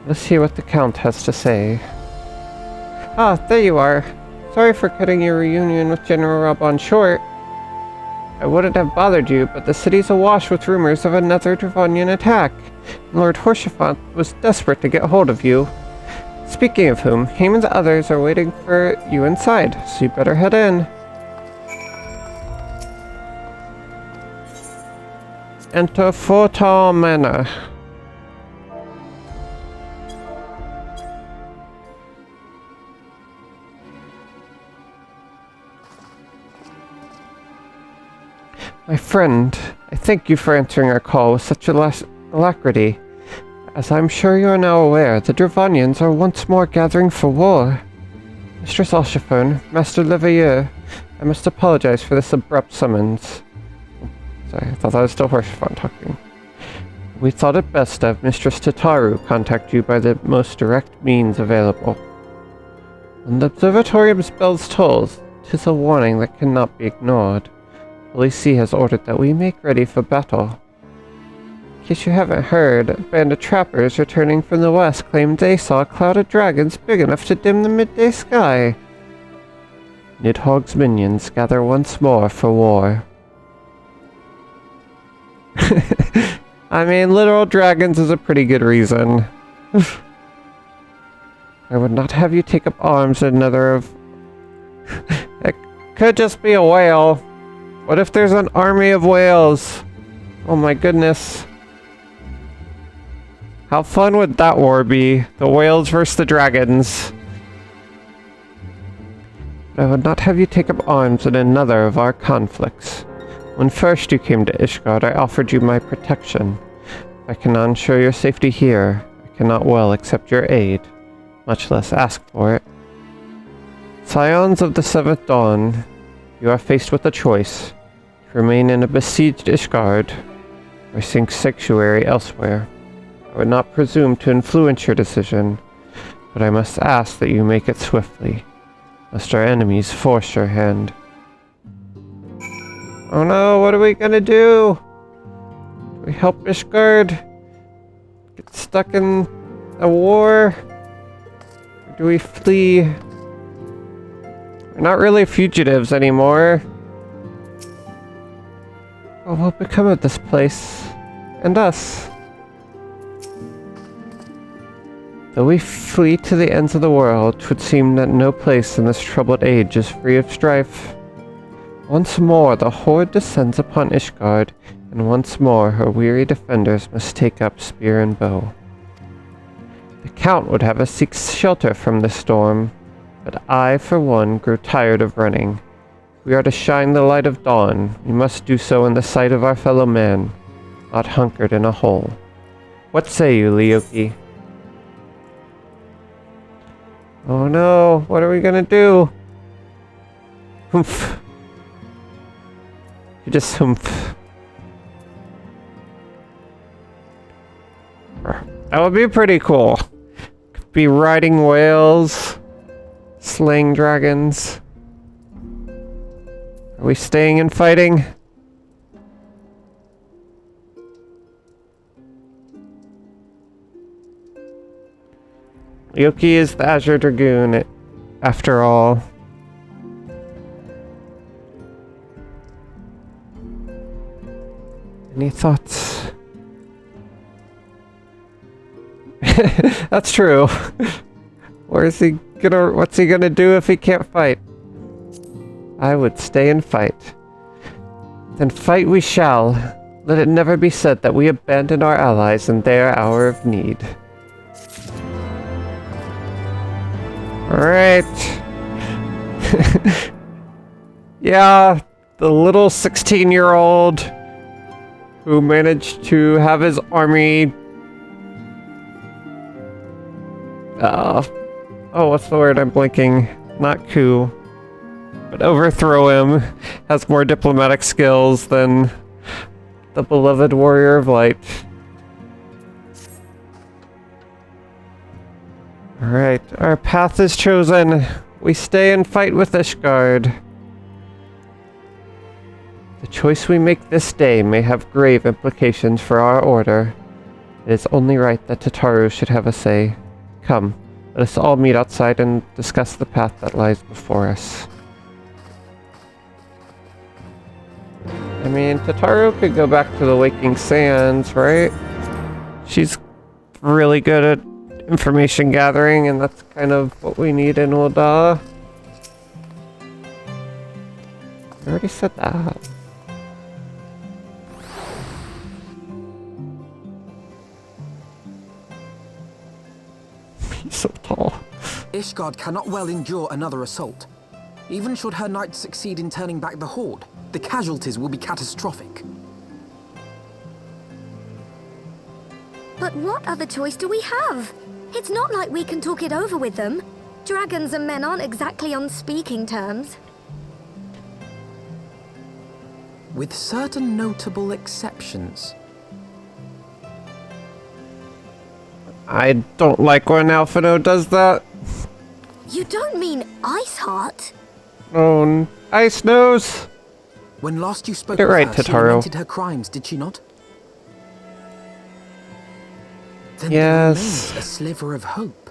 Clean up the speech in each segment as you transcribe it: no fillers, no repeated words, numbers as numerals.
Let's hear what the Count has to say. Ah, there you are. Sorry for cutting your reunion with General Raban short. I wouldn't have bothered you, but the city's awash with rumors of another Dravonian attack. Lord Horshaphant was desperate to get hold of you. Speaking of whom, him and the others are waiting for you inside, so you better head in. Enter Fortal Manor. My friend, I thank you for answering our call with such alacrity. As I'm sure you are now aware, the Dravonians are once more gathering for war. Mistress Alshafern, Master Leveilleur, I must apologize for this abrupt summons. Sorry, I thought that was still Horshaphant talking. We thought it best to have Mistress Tataru contact you by the most direct means available. When the observatorium's bells tolls, 'tis a warning that cannot be ignored. Holy See has ordered that we make ready for battle. In case you haven't heard, a band of trappers returning from the west claimed they saw a cloud of dragons big enough to dim the midday sky. Nidhogg's minions gather once more for war. I mean, literal dragons is a pretty good reason. I would not have you take up arms in another of... It could just be a whale. What if there's an army of whales? Oh my goodness. How fun would that war be? The whales versus the dragons. But I would not have you take up arms in another of our conflicts. When first you came to Ishgard, I offered you my protection. If I cannot ensure your safety here, I cannot well accept your aid, much less ask for it. Scions of the Seventh Dawn, you are faced with a choice: to remain in a besieged Ishgard, or sink sanctuary elsewhere. I would not presume to influence your decision, but I must ask that you make it swiftly, lest our enemies force your hand. Oh no, what are we gonna do? Do we help Ishgard get stuck in a war? Or do we flee? We're not really fugitives anymore. What will become of this place? And us? Though we flee to the ends of the world, 'twould seem that no place in this troubled age is free of strife. Once more the horde descends upon Ishgard, and once more her weary defenders must take up spear and bow. The Count would have us seek shelter from this storm, but I, for one, grew tired of running. If we are to shine the light of dawn, we must do so in the sight of our fellow men, not hunkered in a hole. What say you, Leoki? Oh no, what are we gonna do? Humph. You just humph. That would be pretty cool. Could be riding whales, slaying dragons. Are we staying and fighting? Leoki is the Azure Dragoon, after all. Any thoughts? That's true. What's he gonna do if he can't fight? I would stay and fight. Then fight we shall. Let it never be said that we abandon our allies in their hour of need. Alright. Yeah, the little 16-year-old who managed to have his army... oh, what's the word I'm blinking? Not coup. But overthrow him, has more diplomatic skills than the beloved Warrior of Light. Alright, our path is chosen. We stay and fight with Ishgard. The choice we make this day may have grave implications for our order. It is only right that Tataru should have a say. Come, let us all meet outside and discuss the path that lies before us. I mean, Tataru could go back to the Waking Sands, right? She's really good at information gathering, and that's kind of what we need in Oda. I already said that. He's so tall. Ishgard cannot well endure another assault. Even should her knights succeed in turning back the horde, the casualties will be catastrophic. But what other choice do we have? It's not like we can talk it over with them. Dragons and men aren't exactly on speaking terms. With certain notable exceptions. I don't like when Alphino does that. You don't mean Iceheart? Oh, Ice Nose. When last you spoke Get it with right, her, she Tataru. lamented her crimes, did she not? Then Yes. there remains a sliver of hope.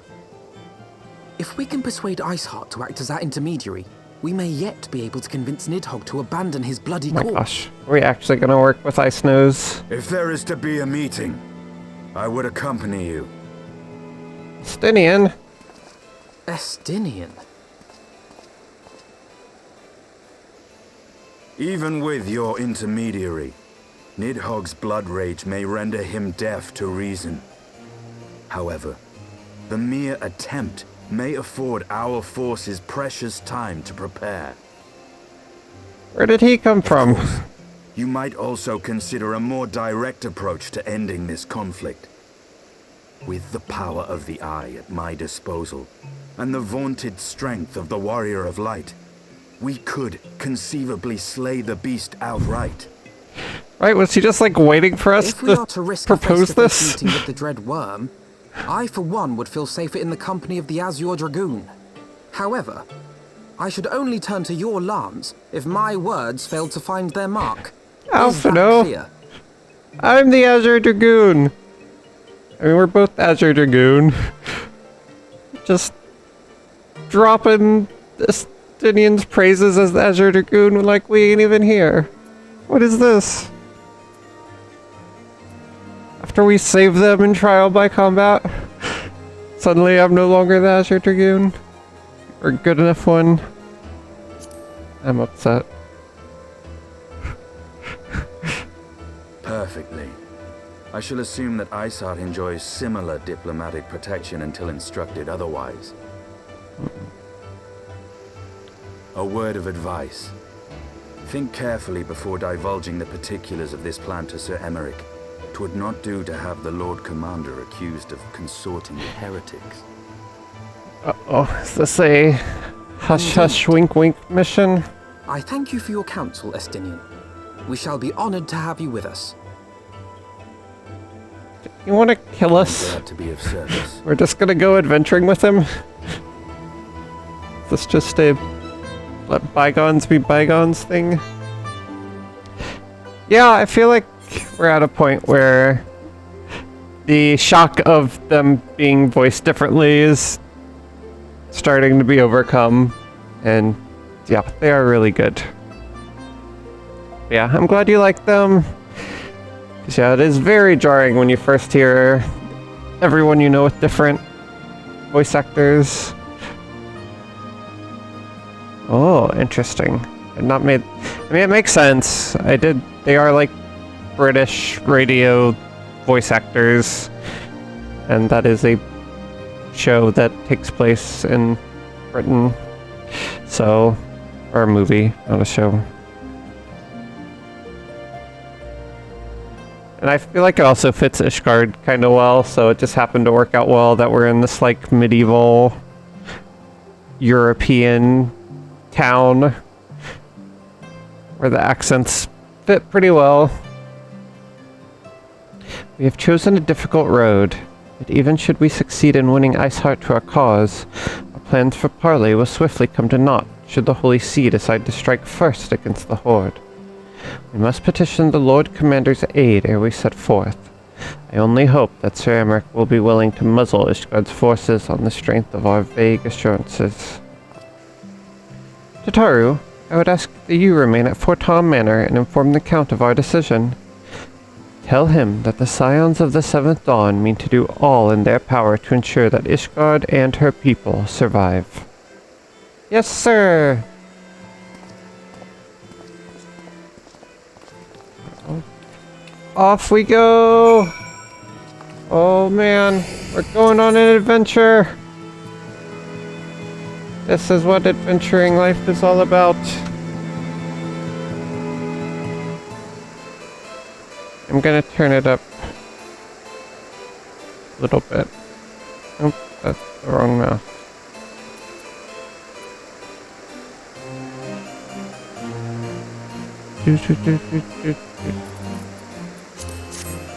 If we can persuade Iceheart to act as our intermediary, we may yet be able to convince Nidhogg to abandon his bloody Oh my cause. gosh. Are we actually gonna work with Ice Nose? If there is to be a meeting, I would accompany you. Stinian. Estinian. Even with your intermediary, Nidhogg's blood rage may render him deaf to reason. However, the mere attempt may afford our forces precious time to prepare. Where did he come from? You might also consider a more direct approach to ending this conflict. With the power of the Eye at my disposal, and the vaunted strength of the Warrior of Light, we could conceivably slay the beast outright. Right, was he just like waiting for us If we are to to risk propose a face-to-face this? meeting with the Dread Worm, I for one would feel safer in the company of the Azure Dragoon. However, I should only turn to your lance if my words failed to find their mark. Is that Alphino. clear? I'm the Azure Dragoon. I mean, we're both Azure Dragoon. Just dropping Estinian's praises as the Azure Dragoon like we ain't even here. What is this? After we save them in trial by combat, suddenly I'm no longer the Azure Dragoon? Or good enough one? I'm upset. Perfectly. I shall assume that Iceheart enjoys similar diplomatic protection until instructed otherwise. A word of advice. Think carefully before divulging the particulars of this plan to Sir Emmerich. 'Twould not do to have the Lord Commander accused of consorting with heretics. Uh-oh, is this a hush-hush wink-wink mission? I thank you for your counsel, Estinian. We shall be honored to have you with us. You want to kill I'm us? glad to be of service. We're just gonna go adventuring with him? Is this just a let bygones be bygones thing? Yeah, I feel like we're at a point where the shock of them being voiced differently is starting to be overcome, and yeah, they are really good. Yeah, I'm glad you like them. 'Cause yeah, it is very jarring when you first hear everyone you know with different voice actors. Oh, interesting. And not made. I mean, it makes sense. They are like British radio voice actors, and that is a show that takes place in Britain. So, or a movie, not a show. And I feel like it also fits Ishgard kind of well, so it just happened to work out well that we're in this like medieval European town where the accents fit pretty well. We have chosen a difficult road, yet even should we succeed in winning Iceheart to our cause, our plans for parley will swiftly come to naught should the Holy See decide to strike first against the Horde. We must petition the Lord Commander's aid ere we set forth. I only hope that Sir Emmerich will be willing to muzzle Ishgard's forces on the strength of our vague assurances. Tataru, I would ask that you remain at Fort Tom Manor and inform the Count of our decision. Tell him that the Scions of the Seventh Dawn mean to do all in their power to ensure that Ishgard and her people survive. Yes, sir! Off we go! Oh man, we're going on an adventure! This is what adventuring life is all about. I'm gonna turn it up a little bit. Oh, that's the wrong mouse.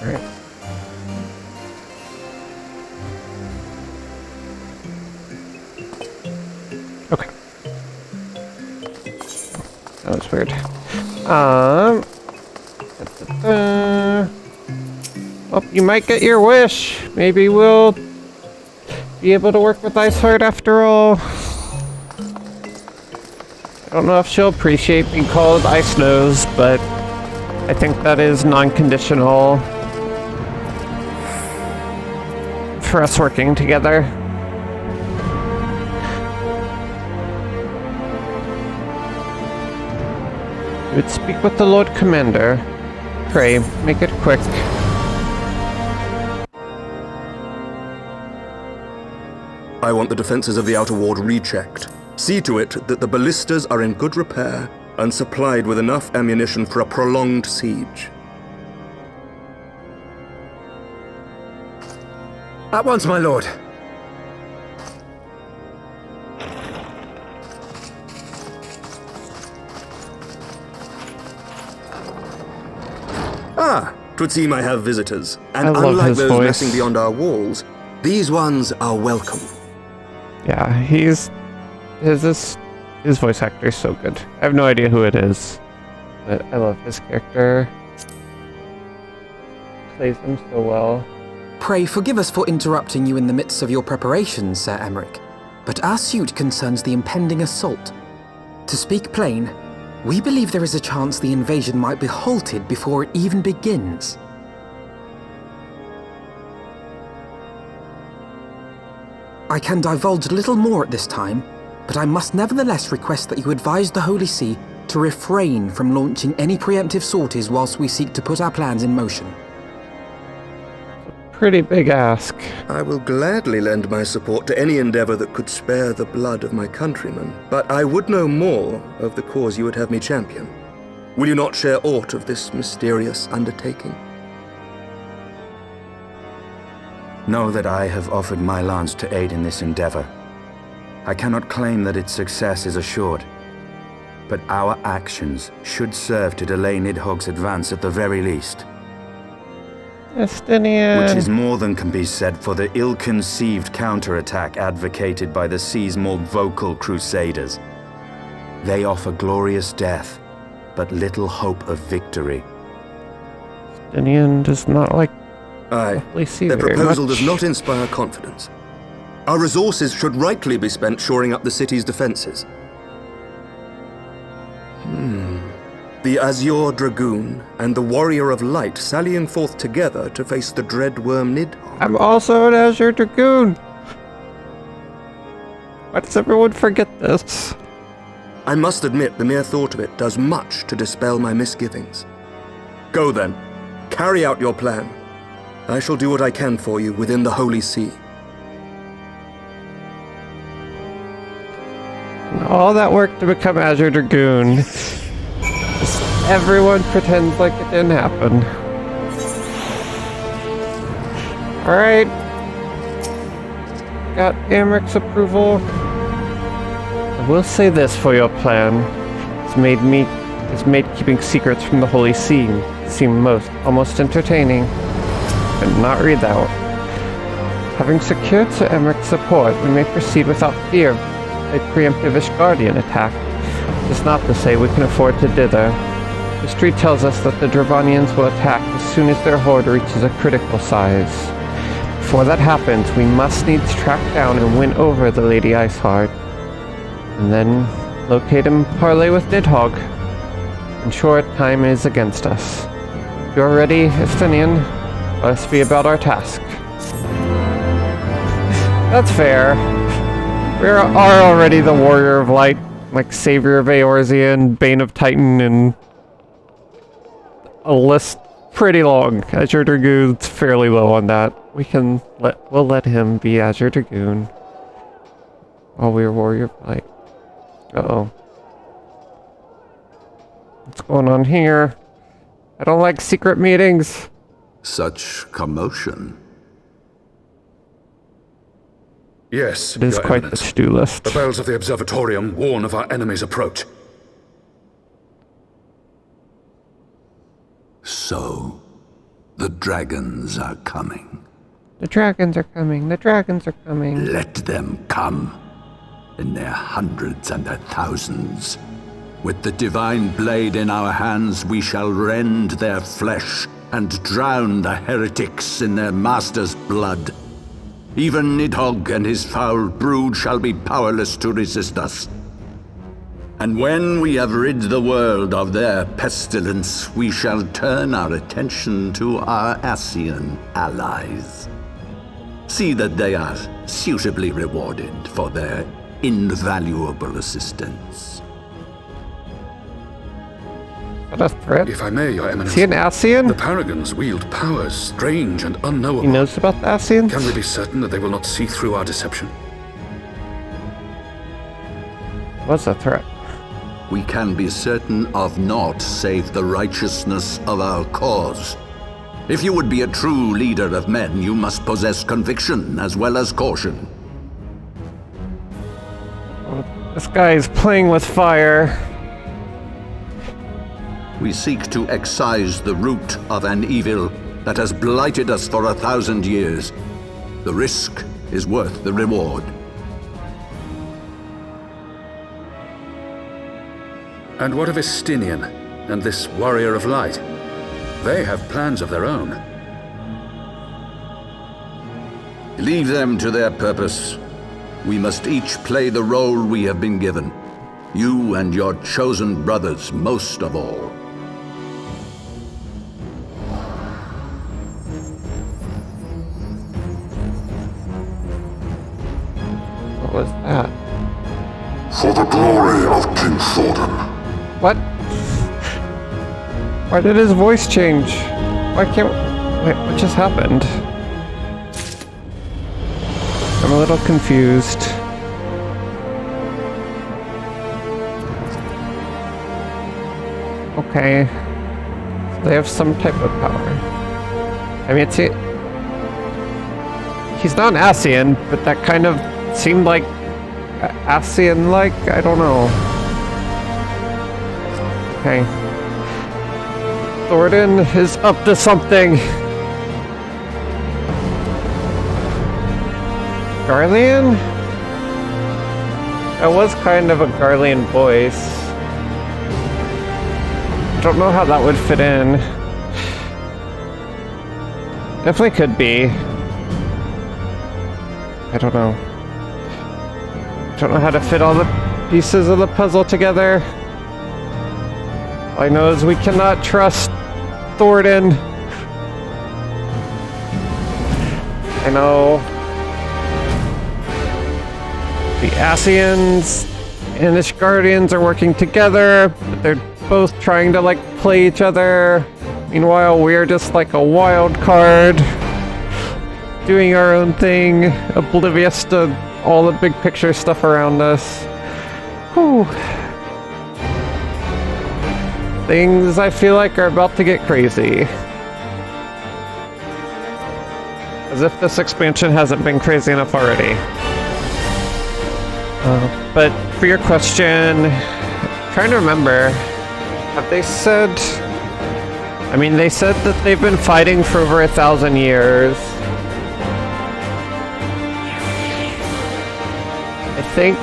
Alright. Okay. That was weird. Oh, you might get your wish. Maybe we'll be able to work with Iceheart after all. I don't know if she'll appreciate being called Ice Nose, but I think that is non-conditional for us working together. You would speak with the Lord Commander. Pray, make it quick. I want the defenses of the outer ward rechecked. See to it that the ballistas are in good repair and supplied with enough ammunition for a prolonged siege. At once, my lord. Ah, 'twould seem I have visitors. And I love unlike his those voice. messing beyond our walls, these ones are welcome. Yeah, his voice actor is so good. I have no idea who it is, but I love his character. Plays him so well. Pray forgive us for interrupting you in the midst of your preparations, Sir Emmerich, but our suit concerns the impending assault. To speak plain, we believe there is a chance the invasion might be halted before it even begins. I can divulge little more at this time, but I must nevertheless request that you advise the Holy See to refrain from launching any preemptive sorties whilst we seek to put our plans in motion. Pretty big ask. I will gladly lend my support to any endeavor that could spare the blood of my countrymen, but I would know more of the cause you would have me champion. Will you not share aught of this mysterious undertaking? Know that I have offered my lance to aid in this endeavor. I cannot claim that its success is assured, but our actions should serve to delay Nidhogg's advance at the very least. Estinian. Which is more than can be said for the ill-conceived counterattack advocated by the sea's more vocal crusaders. They offer glorious death, but little hope of victory. Estinian does not like Aye, Lacey their very proposal much. does not inspire confidence. Our resources should rightly be spent shoring up the city's defenses. The Azure Dragoon and the Warrior of Light sallying forth together to face the dread worm Nidhogg. I'm also an Azure Dragoon. Why does everyone forget this? I must admit the mere thought of it does much to dispel my misgivings. Go then, carry out your plan. I shall do what I can for you within the Holy See. All that work to become Azure Dragoon. Just everyone pretends like it didn't happen. Alright. Got Amric's approval. I will say this for your plan. It's made keeping secrets from the Holy See seem almost entertaining. But not read out. Having secured Sir Emmeric's support, we may proceed without fear of a preemptive Ishgardian attack. It's not to say we can afford to dither. History tells us that the Dravanians will attack as soon as their horde reaches a critical size. Before that happens, we must needs track down and win over the Lady Iceheart. And then locate and parley with Nidhogg. In short, time is against us. If you are ready, Estinian, let us be about our task. That's fair. We are already the Warrior of Light, like Savior of Eorzea, Bane of Titan, and a list pretty long. Azure Dragoon's fairly low on that. We'll let him be Azure Dragoon while we're Warrior of Light. Uh-oh. What's going on here? I don't like secret meetings. Such commotion. Yes, It is Your quite the Eminence. to-do list. The bells of the observatorium warn of our enemy's approach. So, the dragons are coming. The dragons are coming. The dragons are coming. Let them come, in their hundreds and their thousands. With the divine blade in our hands, we shall rend their flesh and drown the heretics in their master's blood. Even Nidhogg and his foul brood shall be powerless to resist us. And when we have rid the world of their pestilence, we shall turn our attention to our Ascian allies. See that they are suitably rewarded for their invaluable assistance. What a threat. If I may, Your Is Eminence, he an Ascian? the Paragons wield powers strange and unknowable. He knows about the Ascians? Can we be certain that they will not see through our deception? What's a threat? We can be certain of naught save the righteousness of our cause. If you would be a true leader of men, you must possess conviction as well as caution. This guy is playing with fire. We seek to excise the root of an evil that has blighted us for 1,000 years. The risk is worth the reward. And what of Estinian and this Warrior of Light? They have plans of their own. Leave them to their purpose. We must each play the role we have been given. You and your chosen brothers most of all. What was that? For the glory of King Thordan. What? Why did his voice change? Why can't... Wait, what just happened? I'm a little confused. Okay. So they have some type of power. I mean, it's... He's not an Ascian, but that kind of seemed like... Ascian-like? I don't know. Okay. Thordan is up to something. Garlean? That was kind of a Garlean voice. I don't know how that would fit in. Definitely could be. I don't know. I don't know how to fit all the pieces of the puzzle together. All I know is we cannot trust Thordan. I know the Ascians and the Guardians are working together, but they're both trying to like play each other. Meanwhile, we're just like a wild card, doing our own thing, oblivious to all the big picture stuff around us. Whew. Things I feel like are about to get crazy. As if this expansion hasn't been crazy enough already. But for your question, I'm trying to remember, have they said... I mean, they said that they've been fighting for over 1,000 years. I think...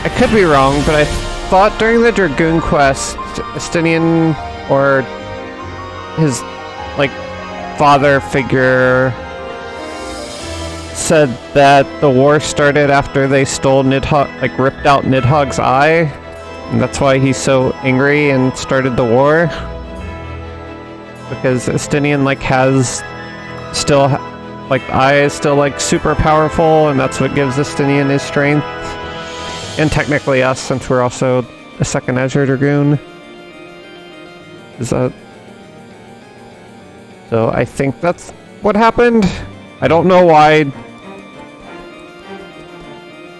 I could be wrong, but I thought during the Dragoon quest Estinian or his, like, father figure said that the war started after they stole Nidhogg, like, ripped out Nidhogg's eye, and that's why he's so angry and started the war. Because Estinian, like, has still, like, the eye is still, like, super powerful, and that's what gives Estinian his strength. And technically us, since we're also a second Azure Dragoon. Is that... So I think that's what happened. I don't know why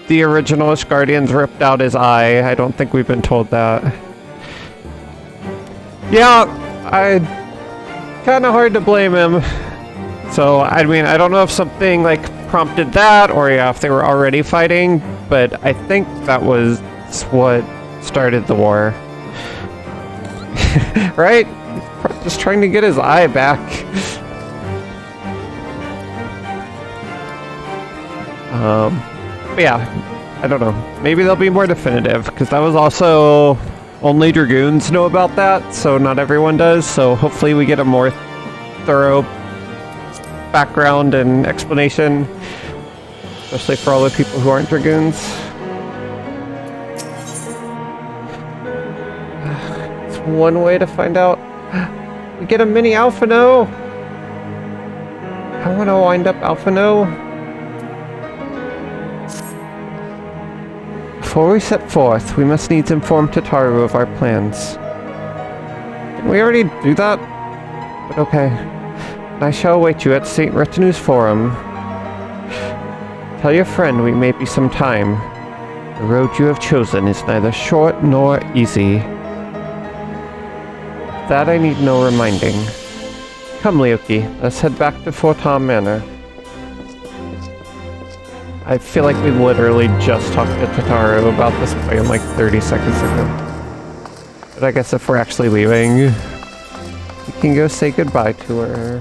the original Guardians ripped out his eye. I don't think we've been told that. Yeah, kinda hard to blame him. So, I mean, I don't know if something, like, prompted that, or yeah, if they were already fighting, but I think that was what started the war. Right? Just trying to get his eye back. But yeah, I don't know. Maybe they'll be more definitive, because that was also... Only Dragoons know about that, so not everyone does, so hopefully we get a more thorough background and explanation, especially for all the people who aren't Dragoons. It's one way to find out. We get a mini Alphino! I want to wind up Alphino. Before we set forth, we must needs inform Tataru of our plans. Didn't we already do that? But okay. I shall await you at St. Retinue's Forum. Tell your friend we may be some time. The road you have chosen is neither short nor easy. That I need no reminding. Come, Leoki, let's head back to Fortam Manor. I feel like we literally just talked to Tataru about this plan like 30 seconds ago. But I guess if we're actually leaving, we can go say goodbye to her.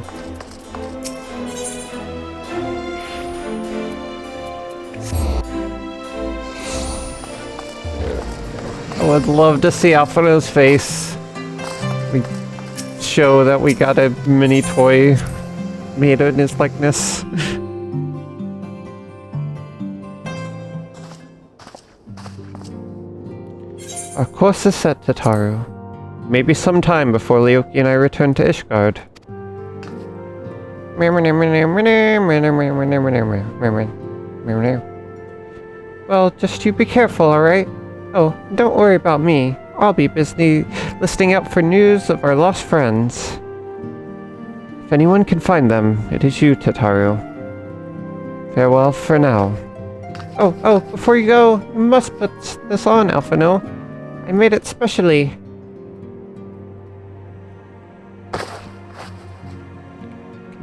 I would love to see Alphino's face. We show that we got a mini toy made in his likeness. Our course is set, Tataru. Maybe some time before Leoki and I return to Ishgard. Well, just you be careful, alright? Oh, don't worry about me. I'll be busy listening out for news of our lost friends. If anyone can find them, it is you, Tataru. Farewell for now. Oh, before you go, you must put this on, Alphino. I made it specially. Can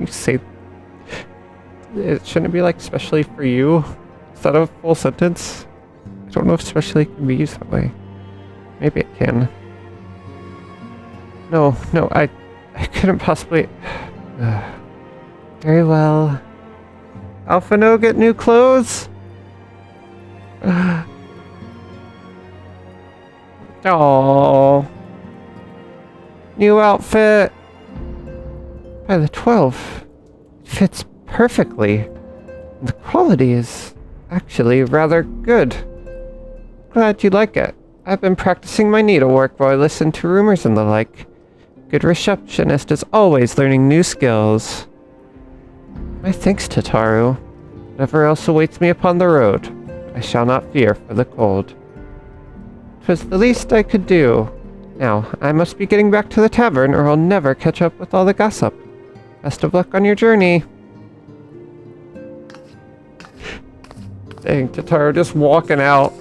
you say... It shouldn't be like specially for you? Is that a full sentence? I don't know if specially can be used that way. Maybe it can. No, I couldn't possibly... Very well. Alphino get new clothes? Oh, new outfit. By the 12, it fits perfectly. The quality is actually rather good. Glad you like it. I've been practicing my needlework while I listen to rumors and the like. Good receptionist is always learning new skills. My thanks, Tataru. Whatever else awaits me upon the road, I shall not fear for the cold. 'Twas the least I could do. Now, I must be getting back to the tavern or I'll never catch up with all the gossip. Best of luck on your journey. Dang, Tataru just walking out.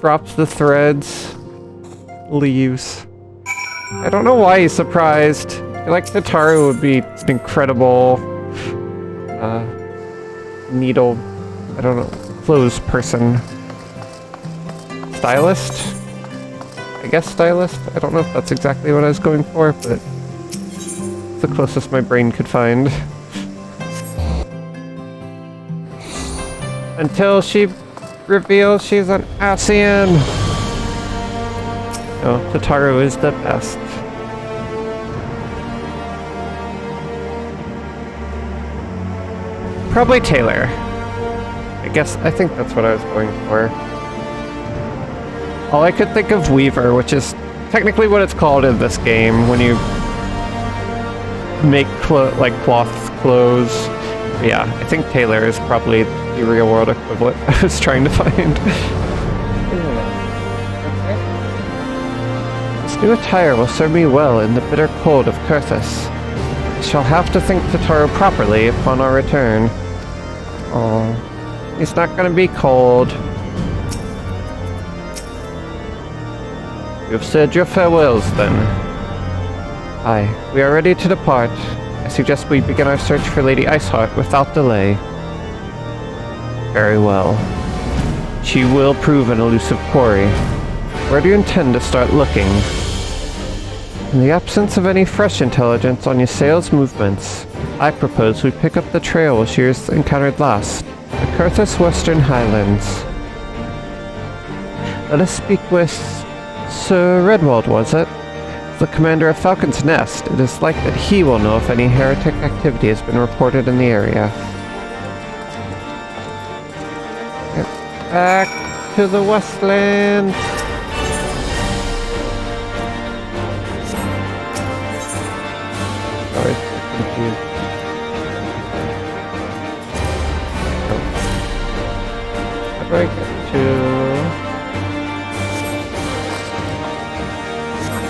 Drops the threads. Leaves. I don't know why he's surprised. I feel like Tataru would be an incredible... needle... I don't know... clothes person. Stylist? I guess stylist? I don't know if that's exactly what I was going for, but it's the closest my brain could find. Until she reveals she's an Asian. No, Tataru is the best. Probably Taylor. I think that's what I was going for. All I could think of Weaver, which is technically what it's called in this game when you make like cloth clothes. But yeah, I think Taylor is probably the real world equivalent I was trying to find. This new attire will serve me well in the bitter cold of Kurthus. I shall have to thank Tataru properly upon our return. Oh, he's not gonna be cold. You've said your farewells, then. Aye, we are ready to depart. I suggest we begin our search for Lady Iceheart without delay. Very well. She will prove an elusive quarry. Where do you intend to start looking? In the absence of any fresh intelligence on Ysael's movements, I propose we pick up the trail she was encountered last, the Kurthus Western Highlands. Let us speak with Sir Redwald, was it? The commander of Falcon's Nest. It is like that he will know if any heretic activity has been reported in the area. Get back to the Westland. Sorry, I'm confused. Oh. How do I get to...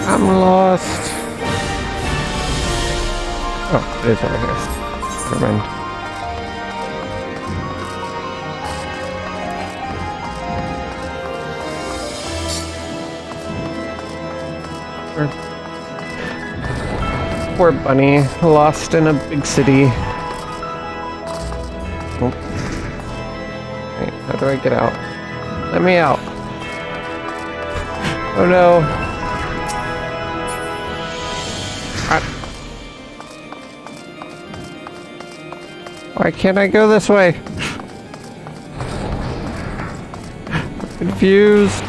I'm lost. Oh, it is over here. Never mind. Poor bunny, lost in a big city. Oh. Wait, how do I get out? Let me out. Oh no. Why can't I go this way? I'm confused.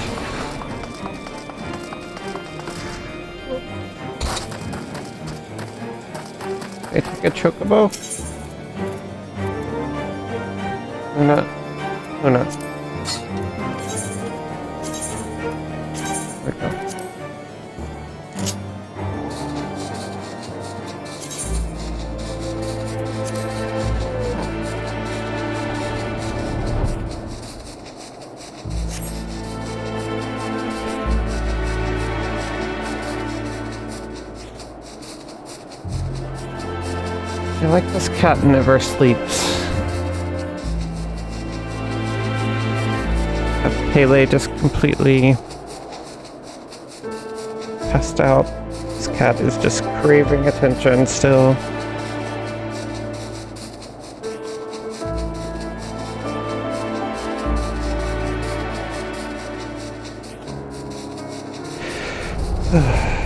Can I take a chocobo? Or not? Or not? There we go. I feel like this cat never sleeps. Pele just completely passed out. This cat is just craving attention still.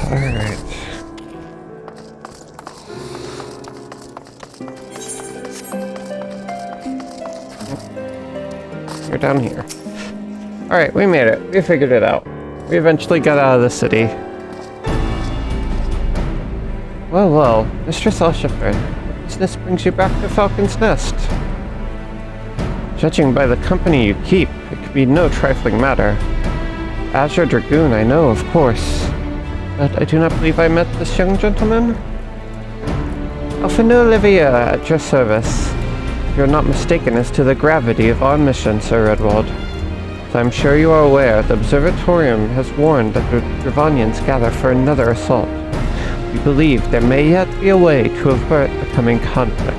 Alright. You're down here. Alright, we made it. We figured it out. We eventually got out of the city. Well, well, Mistress Alshifer, what business brings you back to Falcon's Nest? Judging by the company you keep, it could be no trifling matter. Azure Dragoon, I know, of course. But I do not believe I met this young gentleman. Alphino Olivia, at your service. If you're not mistaken as to the gravity of our mission, Sir Redwald. As I'm sure you are aware, the Observatorium has warned that the Dravanians gather for another assault. We believe there may yet be a way to avert the coming conflict,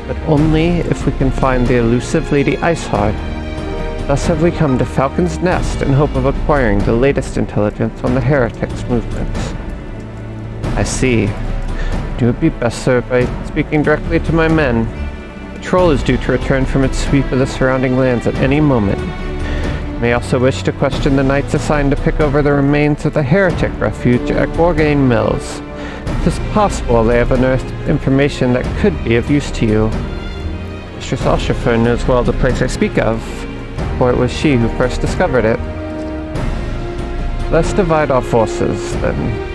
but only if we can find the elusive Lady Iceheart. Thus have we come to Falcon's Nest in hope of acquiring the latest intelligence on the heretics' movements. I see. It would be best served by speaking directly to my men. The patrol is due to return from its sweep of the surrounding lands at any moment. You may also wish to question the knights assigned to pick over the remains of the heretic refuge at Gorgain Mills. It is possible they have unearthed information that could be of use to you. Mistress Alshifer knows well the place I speak of, for it was she who first discovered it. let's divide our forces, then.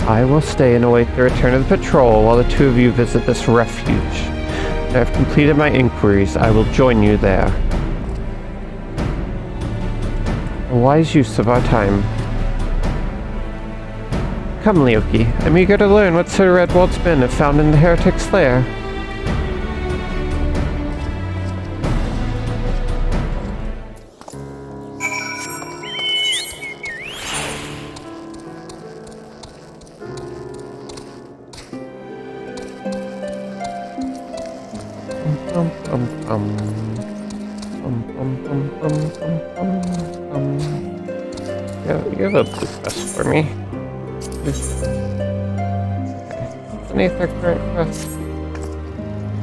I will stay and await the return of the patrol while the two of you visit this refuge. When I have completed my inquiries, I will join you there. A wise use of our time. Come, Leoki. I'm eager to learn what Sir Redwald's men have found in the heretic's lair. You have a blue quest for me. An aether current quest. I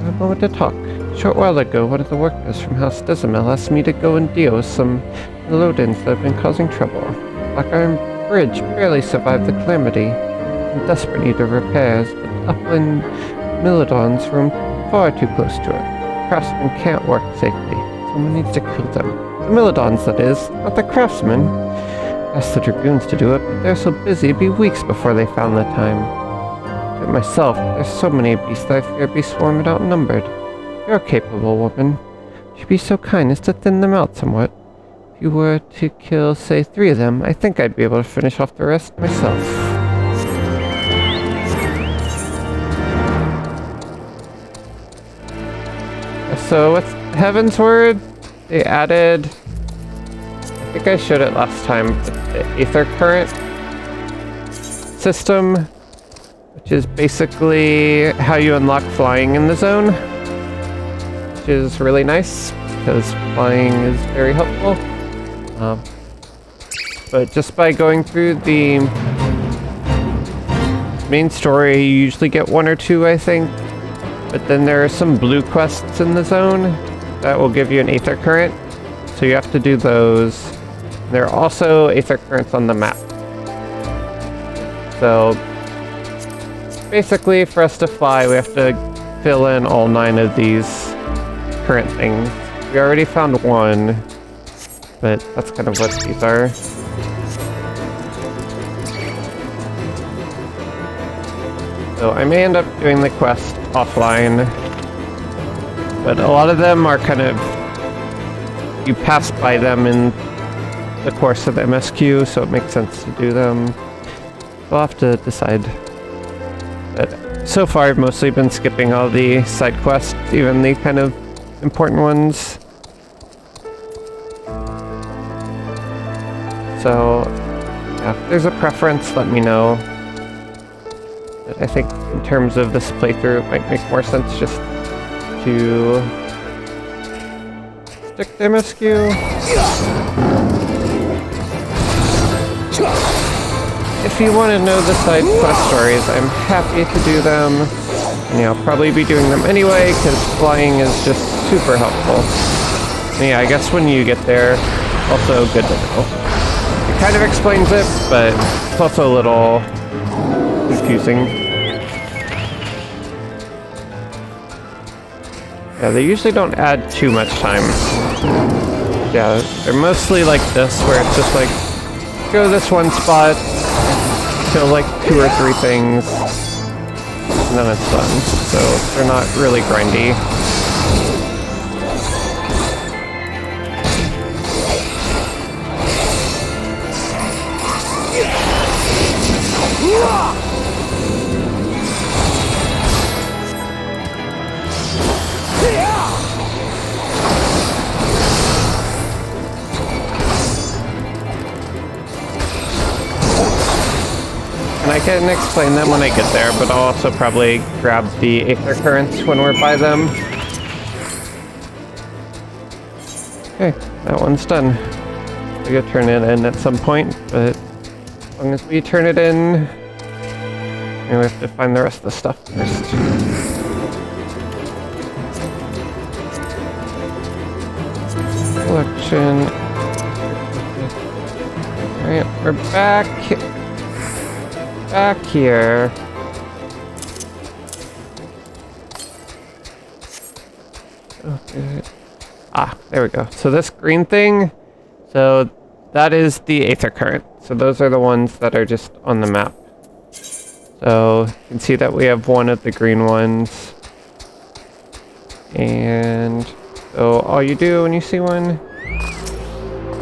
have a moment to talk. A short while ago, one of the workers from House Dizamel asked me to go and deal with some Melodans that have been causing trouble. Black Iron Bridge barely survived the calamity. In desperate need of repairs, but the upland Melodons roam far too close to it. Craftsmen can't work safely. Someone needs to kill them. The Melodons, that is, not the craftsmen. Asked the Dragoons to do it, but they're so busy it'd be weeks before they found the time. But myself, there's so many beasts that I fear I'd be swarmed and outnumbered. You're a capable woman. Would you be so kind as to thin them out somewhat? If you were to kill, say, 3 of them, I think I'd be able to finish off the rest myself. So with Heaven's Word, they added, I think I showed it last time, the Aether Current system, which is basically how you unlock flying in the zone, which is really nice because flying is very helpful. But just by going through the main story, you usually get 1 or 2, I think. But then there are some blue quests in the zone that will give you an Aether Current, so you have to do those. There are also Aether Currents on the map. So basically, for us to fly, we have to fill in all 9 of these current things. We already found 1, but that's kind of what these are. So I may end up doing the quest offline, but a lot of them are kind of, you pass by them in the course of MSQ, so it makes sense to do them. We'll have to decide. But so far I've mostly been skipping all the side quests, even the kind of important ones. So yeah, if there's a preference, let me know. But I think in terms of this playthrough, it might make more sense just to stick to MSQ. If you want to know the side quest stories, I'm happy to do them. And yeah, I'll probably be doing them anyway, because flying is just super helpful. And yeah, I guess when you get there, also good to know. It kind of explains it, but it's also a little confusing. Yeah, they usually don't add too much time. Yeah, they're mostly like this, where it's just like, go to this one spot, kill like 2 or 3 things, and then it's done. So they're not really grindy. And I can explain them when I get there, but I'll also probably grab the Aether Currents when we're by them. Okay, that one's done. We gotta turn it in at some point, but as long as we turn it in, we have to find the rest of the stuff first. Collection. Alright, we're back here. Okay. Ah, there we go. So this green thing, so that is the Aether Current. So those are the ones that are just on the map. So you can see that we have one of the green ones. And so all you do when you see one,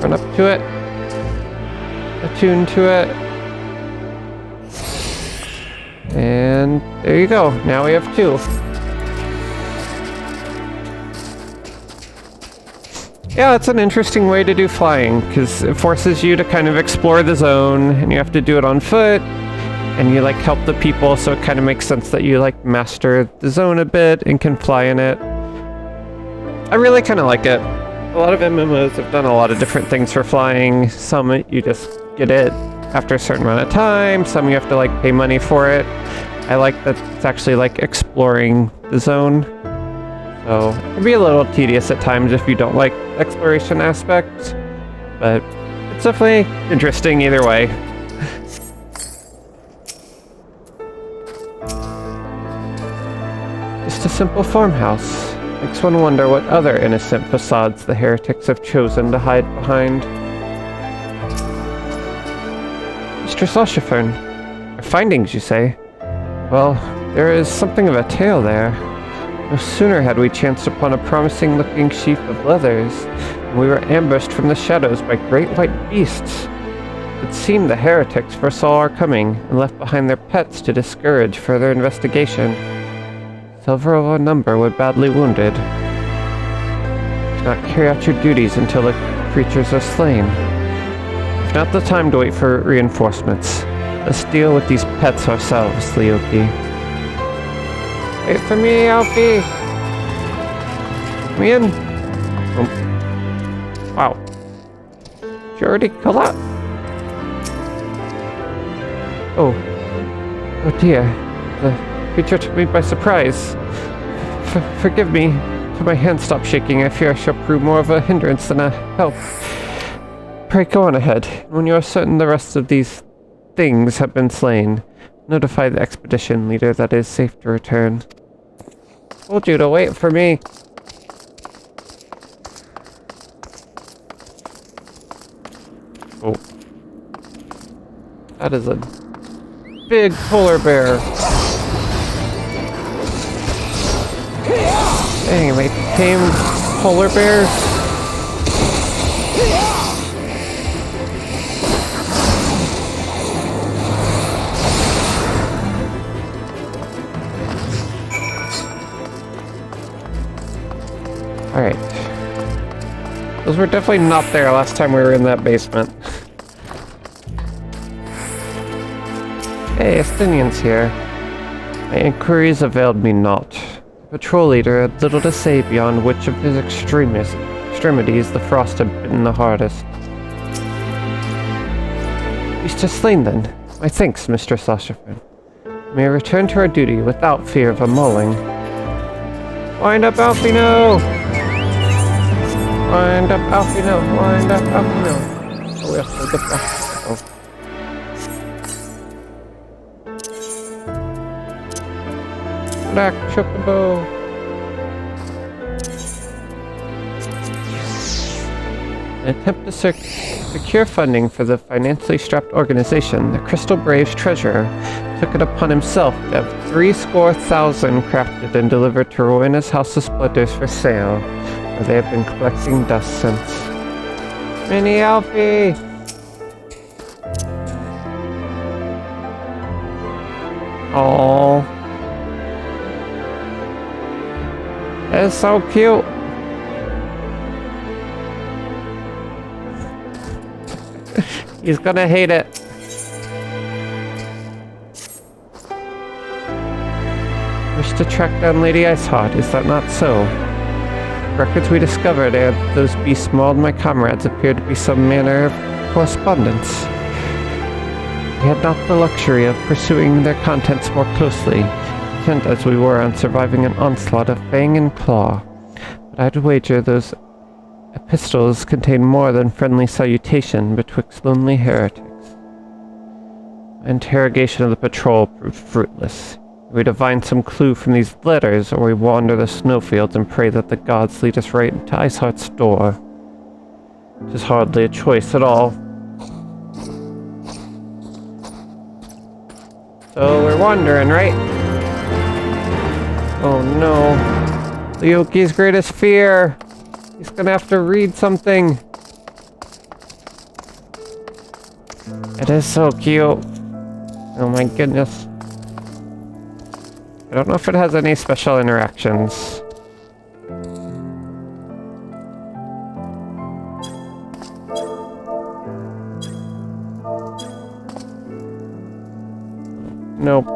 run up to it, attune to it, and there you go. Now we have 2. Yeah, it's an interesting way to do flying, because it forces you to kind of explore the zone, and you have to do it on foot, and you like help the people, so it kind of makes sense that you like master the zone a bit and can fly in it. I really kind of like it. A lot of MMOs have done a lot of different things for flying. Some you just get it after a certain amount of time, some you have to like pay money for it. I like that it's actually like exploring the zone. So it can be a little tedious at times if you don't like exploration aspects, but it's definitely interesting either way. Just a simple farmhouse. Makes one wonder what other innocent facades the heretics have chosen to hide behind. Mr. Sloshifern, our findings, you say? Well, there is something of a tale there. No sooner had we chanced upon a promising-looking sheaf of leathers, and we were ambushed from the shadows by great white beasts. It seemed the heretics foresaw our coming, and left behind their pets to discourage further investigation. Several of our number were badly wounded. Do not carry out your duties until the creatures are slain. We've not the time to wait for reinforcements. Let's deal with these pets ourselves, Leoki. Wait for me, Alfie! Come in! Oh. Wow. Did you already kill that? Oh. Oh dear. The creature took me by surprise. Forgive me. Till my hand stopped shaking, I fear I shall prove more of a hindrance than a help. Pray go on ahead. When you are certain the rest of these things have been slain, notify the expedition leader that it is safe to return. Told you to wait for me. Oh. That is a big polar bear. Dang, am I tame polar bears? Alright. Those were definitely not there last time we were in that basement. Hey, Estinian's here. My inquiries availed me not. The patrol leader had little to say beyond which of his extremities the frost had bitten the hardest. He's just slain then. My thanks, Mr. Sloshifern. May I return to our duty without fear of a mauling. Wind up, Alfie, no! Wind up, Alfie, no! Wind up, Alfie, no! Oh, we have to get back. Oh. Back, Chocobo! In an attempt to secure funding for the financially strapped organization, the Crystal Braves treasurer took it upon himself to have 300,000 crafted and delivered to Rowena's House of Splinters for sale, where they have been collecting dust since. Mini Alfie! Aww. That's so cute. He's gonna hate it. Wish to track down Lady Iceheart, is that not so? Records we discovered ere those beasts mauled my comrades appeared to be some manner of correspondence. We had not the luxury of pursuing their contents more closely, intent as we were on surviving an onslaught of fang and claw. But I'd wager those epistles contain more than friendly salutation betwixt lonely heretics. My interrogation of the patrol proved fruitless. We divine some clue from these letters, or we wander the snowfields and pray that the gods lead us right into Iceheart's door. 'Tis hardly a choice at all. So we're wandering, right? Oh no. Lyoki's greatest fear. He's gonna have to read something. It is so cute. Oh my goodness. I don't know if it has any special interactions. Nope.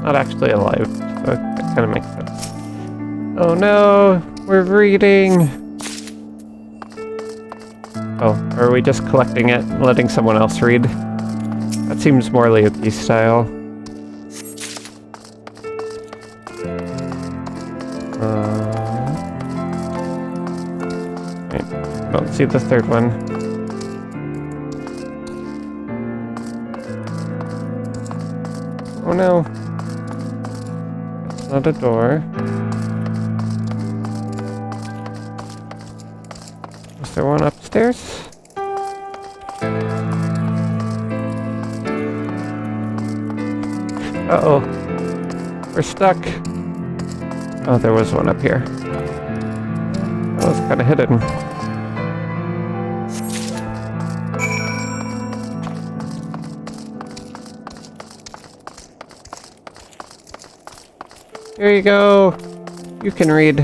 Not actually alive, so that kind of makes sense. Oh no, we're reading. Oh, or are we just collecting it and letting someone else read? That seems more Lyoki style. Wait, I don't see the third one. Oh no. That's not a door. Is there one upstairs? Uh-oh. We're stuck. Oh, there was one up here. That was kind of hidden. Here you go. You can read.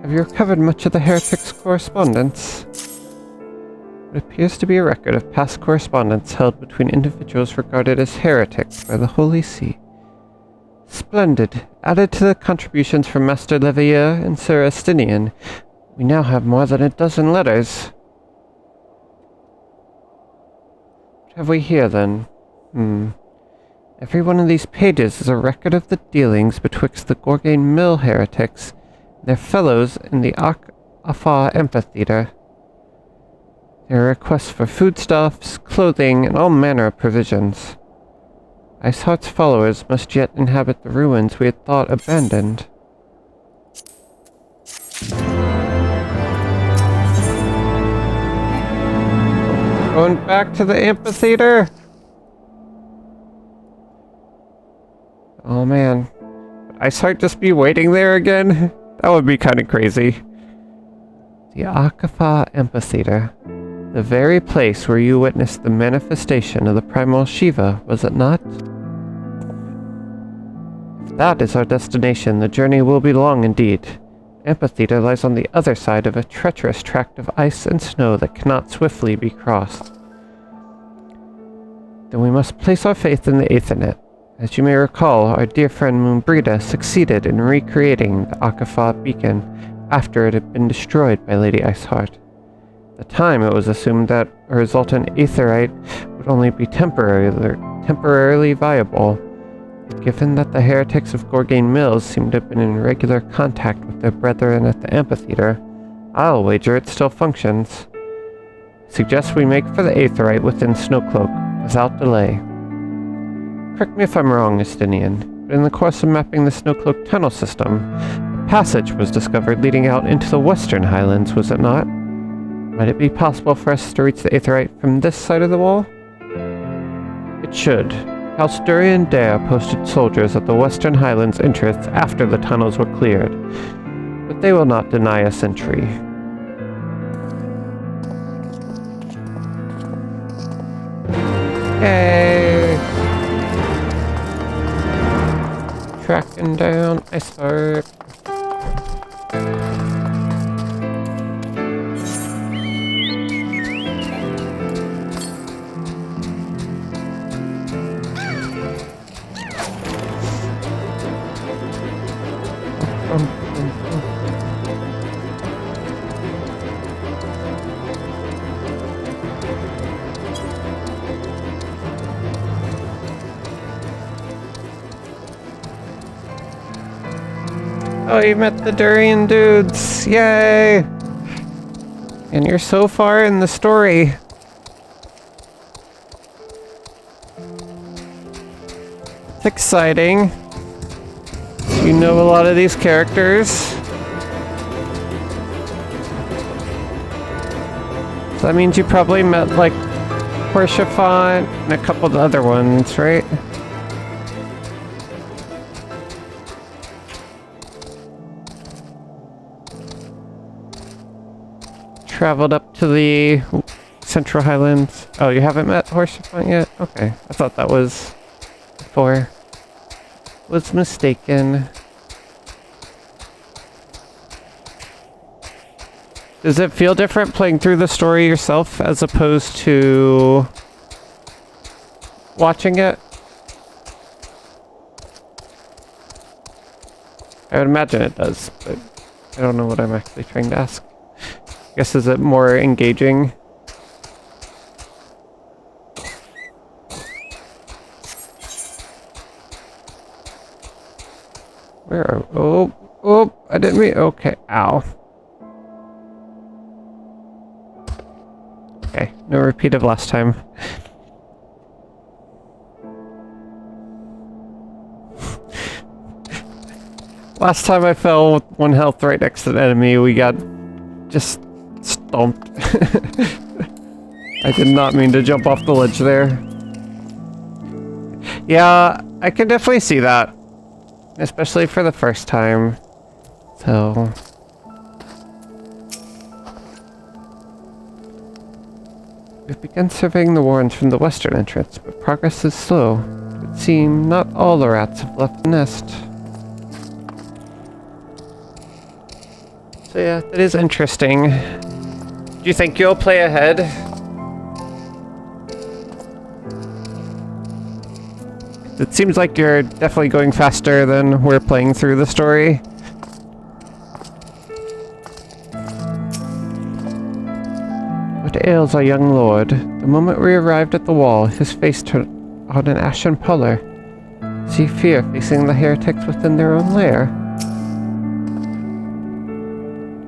Have you recovered much of the heretic's correspondence? It appears to be a record of past correspondence held between individuals regarded as heretics by the Holy See. Splendid. Added to the contributions from Master Leveilleur and Sir Estinian, we now have more than a dozen letters. What have we here, then? Every one of these pages is a record of the dealings betwixt the Gorgain Mill heretics and their fellows in the Afa Amphitheater. There are requests for foodstuffs, clothing, and all manner of provisions. Iceheart's followers must yet inhabit the ruins we had thought abandoned. Going back to the amphitheater? Oh man. Would Iceheart just be waiting there again? That would be kind of crazy. The Akafa Amphitheater. The very place where you witnessed the manifestation of the primal Shiva, was it not? If that is our destination, the journey will be long indeed. Amphitheater lies on the other side of a treacherous tract of ice and snow that cannot swiftly be crossed. Then we must place our faith in the Aethernet. As you may recall, our dear friend Moonbrita succeeded in recreating the Akafa beacon after it had been destroyed by Lady Iceheart. At the time, it was assumed that a resultant aetherite would only be temporarily viable. Given that the heretics of Gorgain Mills seem to have been in regular contact with their brethren at the amphitheater, I'll wager it still functions. I suggest we make for the aetherite within Snowcloak, without delay. Correct me if I'm wrong, Estinian, but in the course of mapping the Snowcloak tunnel system, a passage was discovered leading out into the western highlands, was it not? Might it be possible for us to reach the aetherite from this side of the wall? It should. House Durian Dare posted soldiers at the western highlands entrance after the tunnels were cleared, but they will not deny us entry. Yay! Tracking down Iceheart. Oh, you met the Durian dudes! Yay! And you're so far in the story. It's exciting. You know a lot of these characters. So that means you probably met, like, Portia Font and a couple of the other ones, right? Traveled up to the Central Highlands. Oh, you haven't met Portia Font yet? Okay, I thought that was before. Was mistaken. Does it feel different playing through the story yourself as opposed to watching it? I would imagine it does, but I don't know what I'm actually trying to ask. I guess, is it more engaging? Where are... Oh, I didn't mean... Okay, ow. Okay, no repeat of last time. Last time I fell with 1 health right next to the enemy, we got just stomped. I did not mean to jump off the ledge there. Yeah, I can definitely see that. Especially for the first time. So... We've begun surveying the warrens from the western entrance, but progress is slow. It would seem not all the rats have left the nest. So yeah, that is interesting. Do you think you'll play ahead? It seems like you're definitely going faster than we're playing through the story. What ails our young lord? The moment we arrived at the wall, his face turned on an ashen pallor. See fear facing the heretics within their own lair?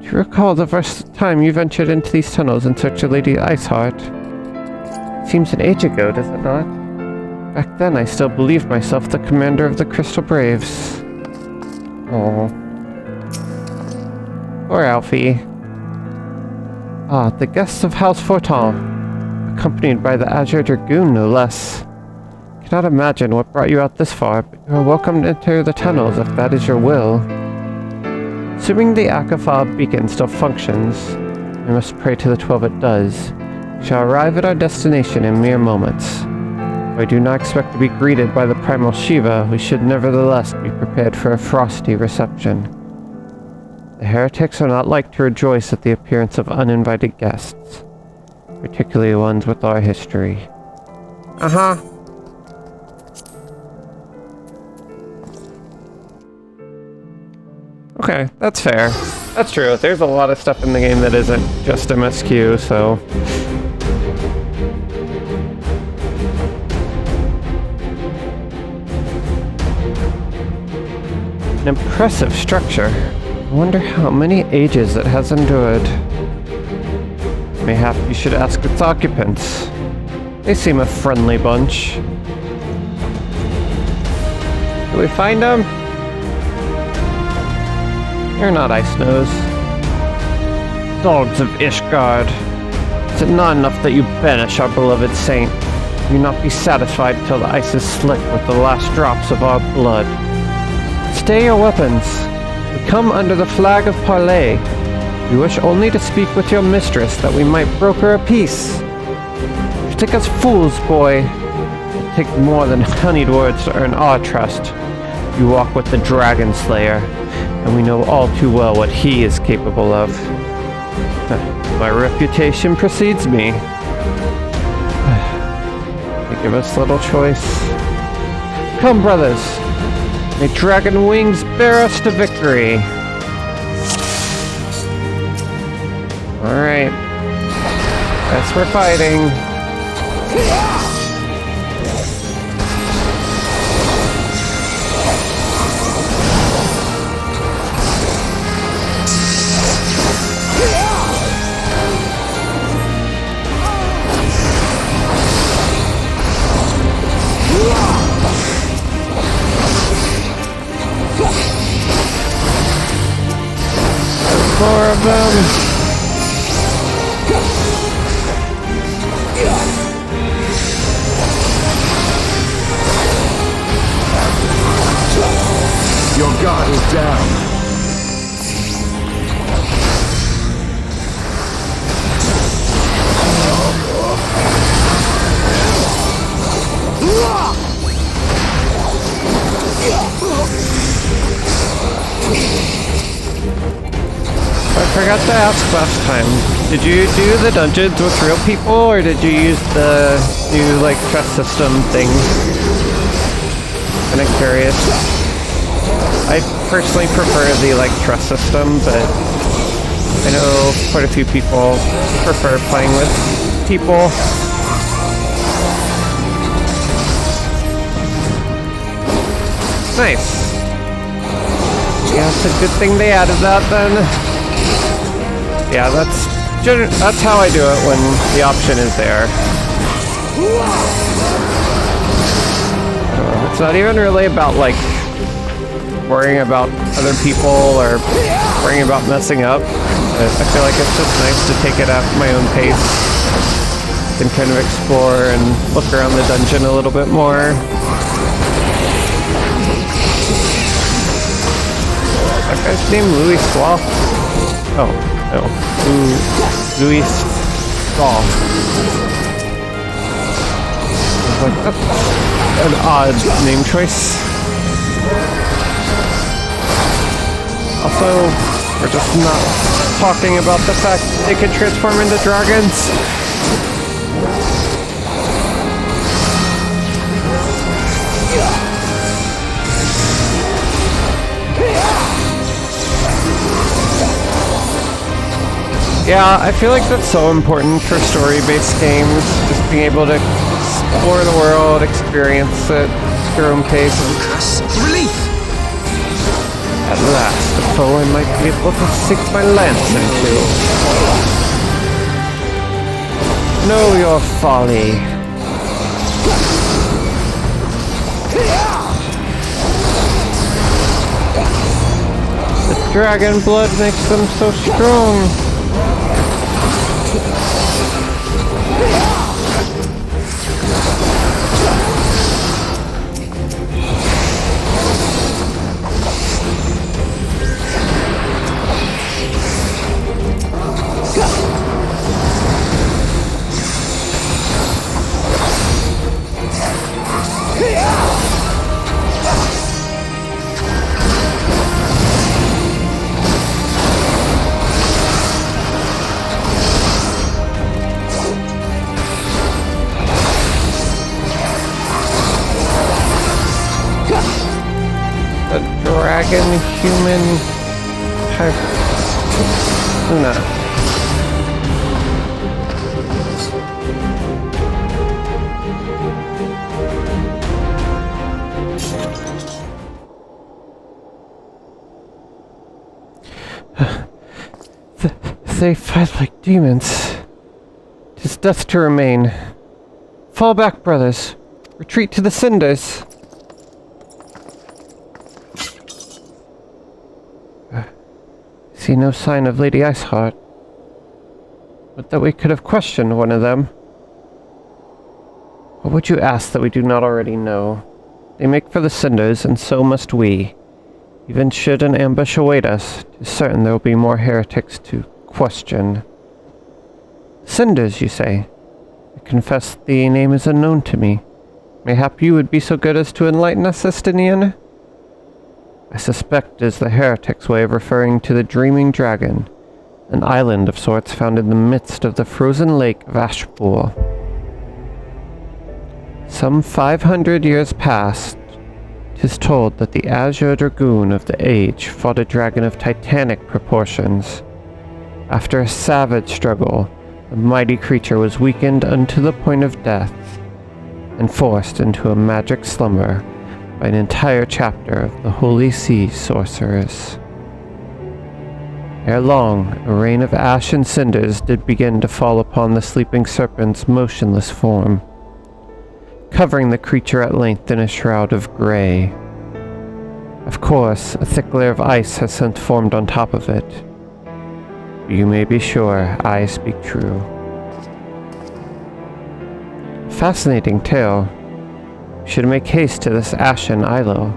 Do you recall the first time you ventured into these tunnels in search of Lady Iceheart? Seems an age ago, does it not? Back then, I still believed myself the commander of the Crystal Braves. Oh. Poor Alfie. Ah, the guests of House Fortin, accompanied by the Azure Dragoon, no less. Cannot imagine what brought you out this far, but you are welcome to enter the tunnels if that is your will. Assuming the Akafab beacon still functions, we must pray to the 12 it does. We shall arrive at our destination in mere moments. Though I do not expect to be greeted by the primal Shiva, we should nevertheless be prepared for a frosty reception. The heretics are not like to rejoice at the appearance of uninvited guests, particularly ones with our history. Uh-huh. Okay, that's fair. That's true. There's a lot of stuff in the game that isn't just MSQ, so... An impressive structure. I wonder how many ages it has endured. Mayhap you should ask its occupants. They seem a friendly bunch. Did we find them? You're not Ice Nose. Dogs of Ishgard. Is it not enough that you banish our beloved saint? Will you not be satisfied till the ice is slick with the last drops of our blood? Stay your weapons. We come under the flag of parley. We wish only to speak with your mistress that we might broker a peace. You take us fools, boy. It takes more than honeyed words to earn our trust. You walk with the Dragon Slayer, and we know all too well what he is capable of. My reputation precedes me. They give us little choice. Come, brothers. May dragon wings bear us to victory. Alright. Guess we're fighting. More of them. Your guard is down. I forgot to ask last time. Did you do the dungeons with real people, or did you use the new, like, trust system thing? Kinda curious. I personally prefer the, like, trust system, but I know quite a few people prefer playing with people. Nice. Yeah, it's a good thing they added that then. Yeah, that's how I do it when the option is there. It's not even really about, like, worrying about other people or worrying about messing up. I feel like it's just nice to take it at my own pace and kind of explore and look around the dungeon a little bit more. That guy's named Louis Sloth. Oh, no. Louis Sloth. Like, that's an odd name choice. Also, we're just not talking about the fact that they can transform into dragons. Yeah, I feel like that's so important for story-based games, just being able to explore the world, experience it at your own pace. Relief! At last, a foe I might be able to sink my lance into. Know your folly. The dragon blood makes them so strong. Dragon, human, type. No. They fight like demons. 'Tis death to remain. Fall back, brothers. Retreat to the cinders. See no sign of Lady Iceheart. But that we could have questioned one of them. What would you ask that we do not already know? They make for the cinders, and so must we. Even should an ambush await us, 'tis certain there will be more heretics to question. Cinders, you say? I confess the name is unknown to me. Mayhap you would be so good as to enlighten us, Estinian? I suspect it is the heretic's way of referring to the Dreaming Dragon, an island of sorts found in the midst of the frozen lake of Ashpool. Some 500 years past, 'tis told that the Azure Dragoon of the age fought a dragon of titanic proportions. After a savage struggle, the mighty creature was weakened unto the point of death, and forced into a magic slumber by an entire chapter of the Holy Sea sorcerers. Ere long, a rain of ash and cinders did begin to fall upon the sleeping serpent's motionless form, covering the creature at length in a shroud of grey. Of course, a thick layer of ice has since formed on top of it. You may be sure I speak true. Fascinating tale. Should make haste to this ashen isle.